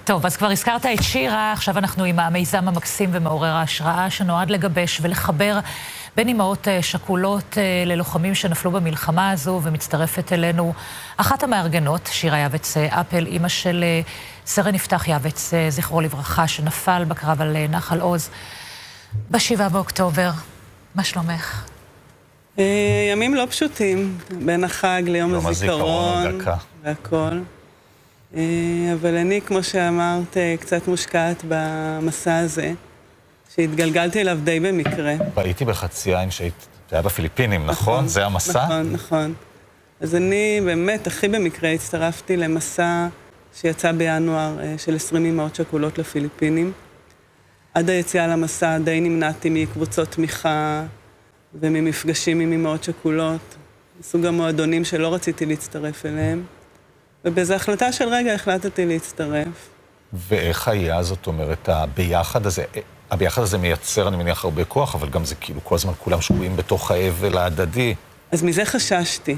טוב, אז כבר הזכרת את שירה, עכשיו אנחנו עם המיזם המקסים ומעורר ההשראה שנועד לגבש ולחבר בין אמהות שכולות ללוחמים שנפלו במלחמה הזו, ומצטרפת אלינו אחת המארגנות, שירה יעבץ אפל, אמא של סרן יפתח יעבץ, זכרו לברכה, שנפל בקרב על נחל עוז ב7 באוקטובר. מה שלומך? ימים לא פשוטים, בין החג ליום הזיכרון והכל. אבל אני, כמו שאמרת, קצת מושקעת במסע הזה, שהתגלגלתי אליו די במקרה. ראיתי בחצי עין שהיית בפיליפינים, נכון? זה המסע? נכון, נכון. אז אני באמת הכי במקרה הצטרפתי למסע שיצא בינואר של 20 אמהות שכולות לפיליפינים. עד היציאה למסע די נמנעתי מקבוצות תמיכה וממפגשים עם אמהות שכולות, מסוג המועדונים שלא רציתי להצטרף אליהם. ובאיזו החלטה של רגע החלטתי להצטרף. ואיך היה, זאת אומרת, הביחד הזה מייצר, אני מניח, הרבה כוח, אבל גם זה כאילו כל הזמן כולם שבויים בתוך האבל ההדדי. אז מזה חששתי,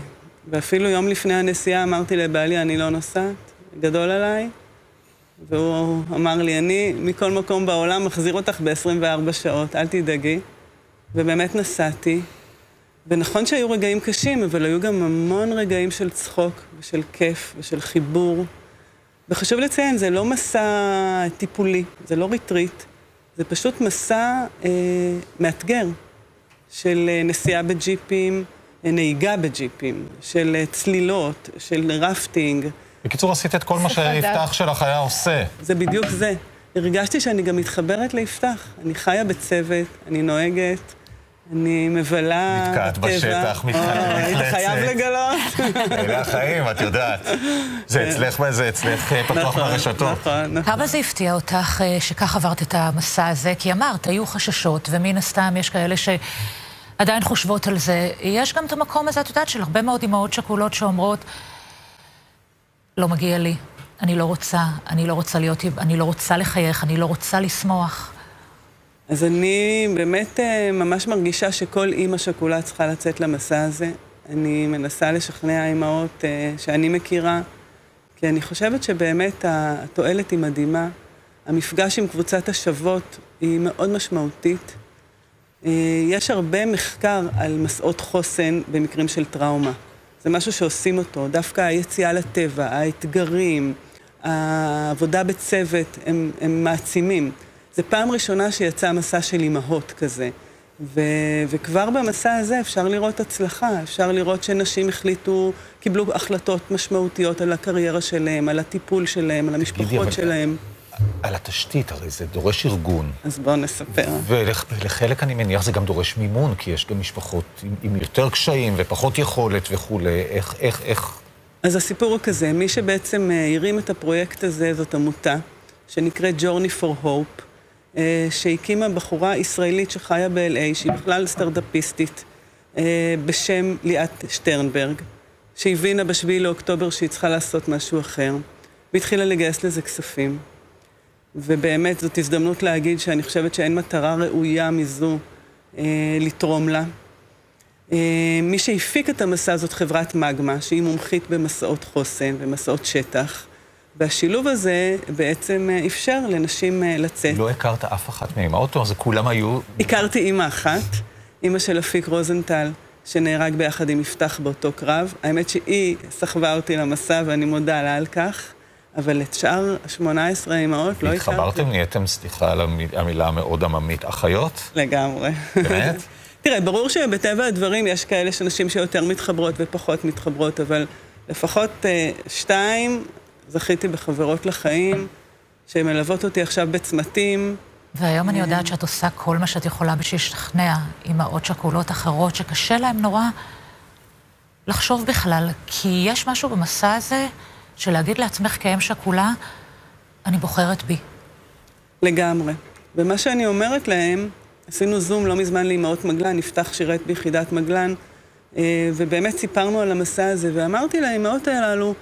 ואפילו יום לפני הנסיעה אמרתי לבעלי, אני לא נוסעת, גדול עליי, והוא אמר לי, אני מכל מקום בעולם מחזיר אותך ב-24 שעות, אל תדאגי. ובאמת נסעתי, ונכון שהיו רגעים קשים, אבל היו גם המון רגעים של צחוק ושל כיף ושל חיבור. וחשוב לציין, זה לא מסע טיפולי, זה לא ריטריט, זה פשוט מסע מאתגר של נסיעה בג'יפים, נהיגה בג'יפים, של צלילות, של רפטינג. בקיצור, עשית את כל מה שיפתח שלך היה עושה. זה בדיוק זה. הרגשתי שאני גם מתחברת ליפתח. אני חיה בצוות, אני נוהגת, אני מבלה... נתקעת בשטח, היית חייב לגלות. אלה החיים, את יודעת. זה אצלך פתוח ברשתות. נכון. כמה זה הפתיע אותך שכך עברת את המסע הזה? כי אמרת, היו חששות, ומן הסתם יש כאלה שעדיין חושבות על זה. יש גם את המקום הזה, את יודעת, של הרבה מאוד אמהות שכולות שאומרות, לא מגיע לי, אני לא רוצה להיות, אני לא רוצה לחייך, אני לא רוצה לשמוח. אז אני באמת ממש מרגישה שכל אימא שכולה צריכה לצאת למסע הזה. אני מנסה לשכנע אימהות שאני מכירה, כי אני חושבת שבאמת התועלת היא מדהימה. המפגש עם קבוצת השוות היא מאוד משמעותית. יש הרבה מחקר על מסעות חוסן במקרים של טראומה. זה משהו שעושים אותו, דווקא היציאה לטבע, האתגרים, העבודה בצוות, הם מעצימים. זה פעם ראשונה שיצא מסע של אמהות כזה, וכבר במסע הזה אפשר לראות הצלחה, אפשר לראות שנשים קיבלו החלטות משמעותיות על הקריירה שלהם, על הטיפול שלהם, על המשפחות שלהם. על התשתית, הרי זה דורש ארגון. אז בואו נספר. ולחלק אני מניח זה גם דורש מימון, כי יש גם משפחות עם יותר קשיים ופחות יכולת וכו'. איך? אז הסיפור הוא כזה, מי שבעצם הרים את הפרויקט הזה זאת עמותה, שנקראת Journey for Hope, שהקימה בחורה ישראלית שחיה ב-LA, שהיא בכלל סטארט-אפיסטית, בשם ליאת שטרנברג, שהבינה ב7 לאוקטובר שהיא צריכה לעשות משהו אחר, והתחילה לגייס לזה כספים. ובאמת זאת הזדמנות להגיד שאני חושבת שאין מטרה ראויה מזו לתרום לה. מי שהפיק את המסע זאת חברת מגמה, שהיא מומחית במסעות חוסן ומסעות שטח, והשילוב הזה בעצם אפשר לנשים לצאת. לא הכרת אף אחת מהאימהות, או זה כולם היו... הכרתי אימא אחת, אימא של אפיק רוזנטל, שנהרג ביחד עם יפתח באותו קרב. האמת שהיא סחבה אותי למסע ואני מודה לה על כך, אבל את שאר 18 האימהות לא הכרתי. התחברתם, נהייתם, סליחה על המילה המאוד עממית, אחיות? לגמרי. באמת? תראה, ברור שבטבע הדברים יש כאלה שנשים שיותר מתחברות ופחות מתחברות, אבל לפחות 2 זכיתי בחברות לחיים, שמלוות אותי עכשיו בצמתים. והיום אני יודעת שאת עושה כל מה שאת יכולה בשביל לשכנע אמהות שכולות אחרות, שקשה להם נורא לחשוב בכלל, כי יש משהו במסע הזה, של להגיד לעצמך כאם שכולה, אני בוחרת בי. לגמרי. ומה שאני אומרת להם, עשינו זום לא מזמן לאמהות מגלן, נפתח שירת ביחידת מגלן, ובאמת סיפרנו על המסע הזה, ואמרתי לאמהות הללו,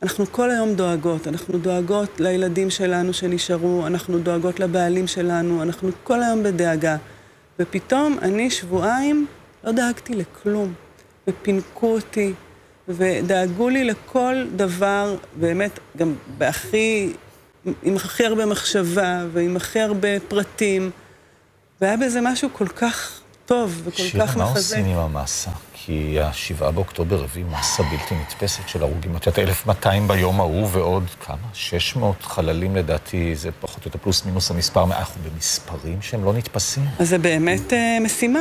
אנחנו כל היום דואגות, אנחנו דואגות לילדים שלנו שנשארו, אנחנו דואגות לבעלים שלנו, אנחנו כל היום בדאגה. ופתאום אני 2 שבועות לא דאגתי לכלום, ופינקו אותי, ודאגו לי לכל דבר, באמת, גם בהכי עם הכי הרבה מחשבה, ועם הכי הרבה פרטים, והיה בזה משהו כל כך טוב וכל כך מחזק. שירה, מה עושים עם המסה? כי ה7 באוקטובר הביא מסה בלתי נתפסת של הרוגים. את יודעת, 1,200 ביום ההוא ועוד כמה? 600 חללים לדעתי, זה פחות או יותר פלוס מינוס המספר, אנחנו במספרים שהם לא נתפסים. אז זה באמת משימה.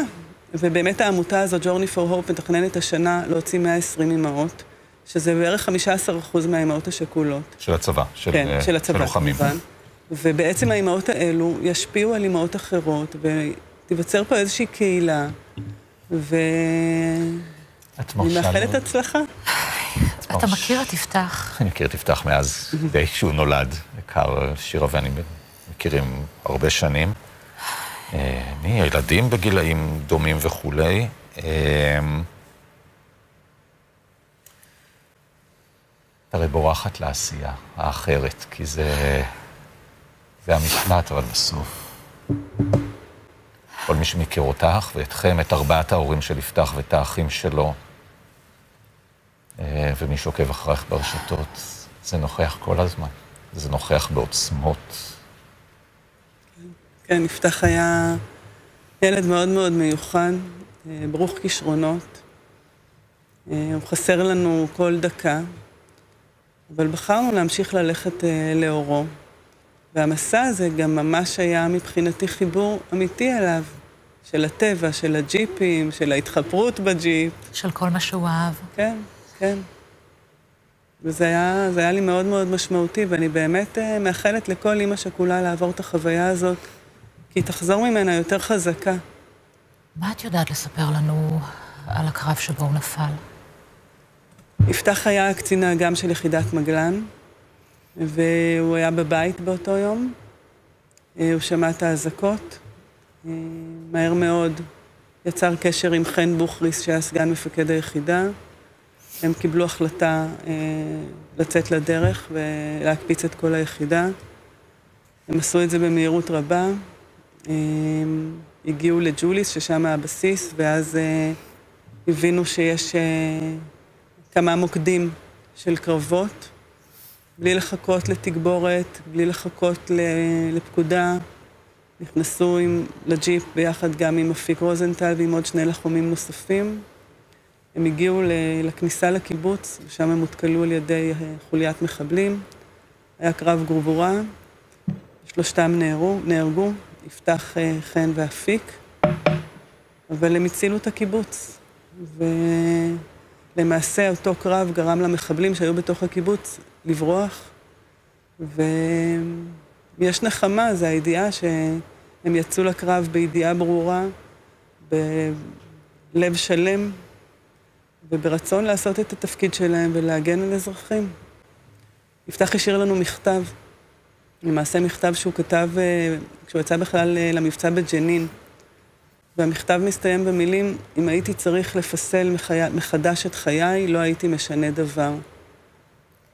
ובאמת העמותה הזאת, Journey for Hope, מתכננת השנה להוציא 120 אמהות, שזה בערך 15% מהאמהות השכולות. של הצבא, כן, של הצבא, כמובן. ובעצם האמהות האלו ישפיעו על אמהות אחרות, ותיווצר פה איזושהי קהילה, ואני מאחלת הצלחה. אתה מכיר את יפתח? אני מכיר את יפתח מאז די שהוא נולד. בעיקר שירה ואני מכירים הרבה שנים. ילדים בגילאים דומים וכולי. הרי בורחת לעשייה האחרת, כי זה המשפט, אבל בסוף. כל מי שמכיר אותך ואתכם, את 4 ההורים של יפתח ואת האחים שלו, ומי שעוקב אחריך ברשתות, זה נוכח כל הזמן. זה נוכח בעוצמות. כן, יפתח היה ילד מאוד מאוד מיוחד, ברוך כישרונות. הוא חסר לנו כל דקה, אבל בחרנו להמשיך ללכת לאורו. והמסע הזה גם ממש היה מבחינתי חיבור אמיתי אליו, של הטבע, של הג'יפים, של ההתחפרות בג'יפ. של כל מה שהוא אהב. כן, כן. וזה היה לי מאוד מאוד משמעותי, ואני באמת מאחלת לכל אמא שכולה לעבור את החוויה הזאת, כי היא תחזור ממנה יותר חזקה. מה את יודעת לספר לנו על הקרב שבו הוא נפל? יפתח היה קצין האג"ם של יחידת מגלן, והוא היה בבית באותו יום. הוא שמע את האזעקות. מהר מאוד יצר קשר עם חן בוכריס, שהיה סגן מפקד היחידה. הם קיבלו החלטה לצאת לדרך ולהקפיץ את כל היחידה. הם עשו את זה במהירות רבה. הגיעו לג'וליס, ששם הבסיס, ואז הבינו שיש כמה מוקדים של קרבות, בלי לחכות לתגבורת, בלי לחכות לפקודה. נכנסו לג'יפ ביחד גם עם אפיק רוזנטל ועם עוד 2 לחומים נוספים. הם הגיעו לכניסה לקיבוץ, ושם הם הותקלו על ידי חוליית מחבלים. היה קרב גבורה, 3 נהרגו, יפתח, חן ואפיק, אבל הם הצילו את הקיבוץ. ולמעשה אותו קרב גרם למחבלים שהיו בתוך הקיבוץ לברוח, ויש נחמה, זה הידיעה שהם יצאו לקרב בידיעה ברורה, בלב שלם, וברצון לעשות את התפקיד שלהם ולהגן על אזרחים. יפתח השאיר לנו מכתב, למעשה מכתב שהוא כתב כשהוא יצא בכלל למבצע בג'נין, והמכתב מסתיים במילים, אם הייתי צריך לפסל מחדש את חיי, לא הייתי משנה דבר.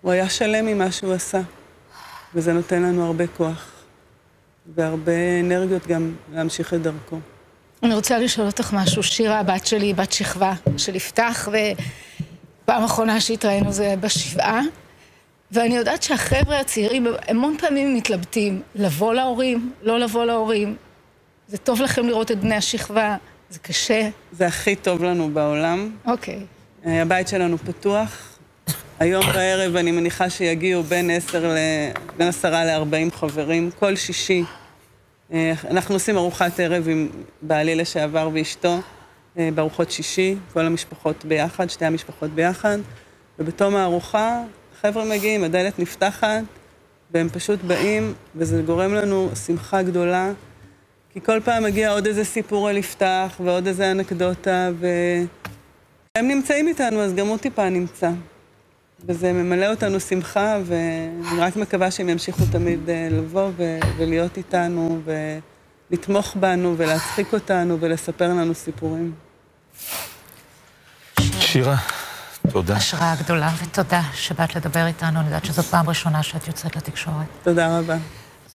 הוא היה שלם ממה שהוא עשה, וזה נותן לנו הרבה כוח, והרבה אנרגיות גם להמשיך את דרכו. אני רוצה לשאול אותך משהו. שירה, הבת שלי, בת שכבה של יפתח, ופעם האחרונה שהתראינו זה בשבעה, ואני יודעת שהחבר'ה הצעירים המון פעמים מתלבטים, לבוא להורים, לא לבוא להורים. זה טוב לכם לראות את בני השכבה, זה קשה. זה הכי טוב לנו בעולם. אוקיי. הבית שלנו פתוח. היום בערב אני מניחה שיגיעו בין 10 ל-40 חברים, כל שישי. אנחנו עושים ארוחת ערב עם בעלי לשעבר ואשתו, בארוחות שישי, כל המשפחות ביחד, 2 המשפחות ביחד, ובתום הארוחה, החבר'ה מגיעים, הדלת נפתחת, והם פשוט באים, וזה גורם לנו שמחה גדולה, כי כל פעם מגיע עוד איזה סיפור על יפתח, ועוד איזה אנקדוטה, והם נמצאים איתנו, אז גם הוא טיפה נמצא. וזה ממלא אותנו שמחה, ואני רק מקווה שהם ימשיכו תמיד לבוא ולהיות איתנו, ולתמוך בנו, ולהצחיק אותנו, ולספר לנו סיפורים. שירה, תודה. השראה גדולה, ותודה שבאת לדבר איתנו. אני יודעת שזו פעם ראשונה שאת יוצאת לתקשורת. תודה רבה.